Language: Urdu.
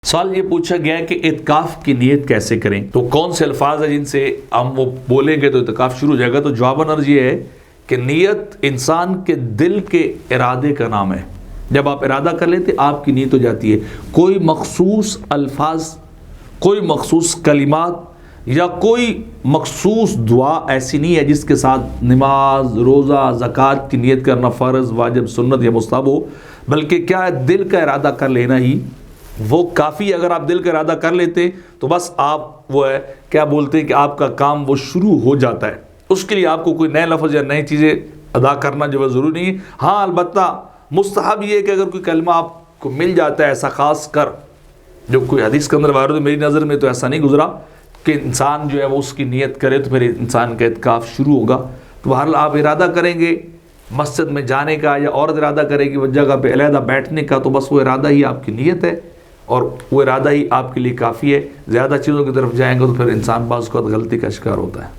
سوال یہ پوچھا گیا ہے کہ اعتکاف کی نیت کیسے کریں، تو کون سے الفاظ ہیں جن سے ہم وہ بولیں گے تو اعتکاف شروع ہو جائے گا؟ تو جواباً عرض یہ ہے کہ نیت انسان کے دل کے ارادے کا نام ہے۔ جب آپ ارادہ کر لیتے آپ کی نیت ہو جاتی ہے۔ کوئی مخصوص الفاظ، کوئی مخصوص کلمات یا کوئی مخصوص دعا ایسی نہیں ہے جس کے ساتھ نماز، روزہ، زکوٰۃ کی نیت کرنا فرض، واجب، سنت یا مستحب ہو، بلکہ کیا ہے دل کا ارادہ کر لینا ہی وہ کافی ہے۔ اگر آپ دل کا ارادہ کر لیتے تو بس آپ وہ ہے کیا بولتے ہیں کہ آپ کا کام وہ شروع ہو جاتا ہے۔ اس کے لیے آپ کو کوئی نئے لفظ یا نئی چیزیں ادا کرنا جو ہے ضروری نہیں ہے۔ ہاں البتہ مستحب یہ ہے کہ اگر کوئی کلمہ آپ کو مل جاتا ہے ایسا خاص کر جو کوئی حدیث کے اندر وارد ہے، میری نظر میں تو ایسا نہیں گزرا کہ انسان جو ہے وہ اس کی نیت کرے تو پھر انسان کا اعتکاف شروع ہوگا۔ تو بہرحال آپ ارادہ کریں گے مسجد میں جانے کا یا عورت ارادہ کرے گی وہ جگہ پہ علیحدہ بیٹھنے کا، تو بس وہ ارادہ ہی آپ کی نیت ہے اور وہ ارادہ ہی آپ کے لیے کافی ہے۔ زیادہ چیزوں کی طرف جائیں گے تو پھر انسان بعض اوقات غلطی کا شکار ہوتا ہے۔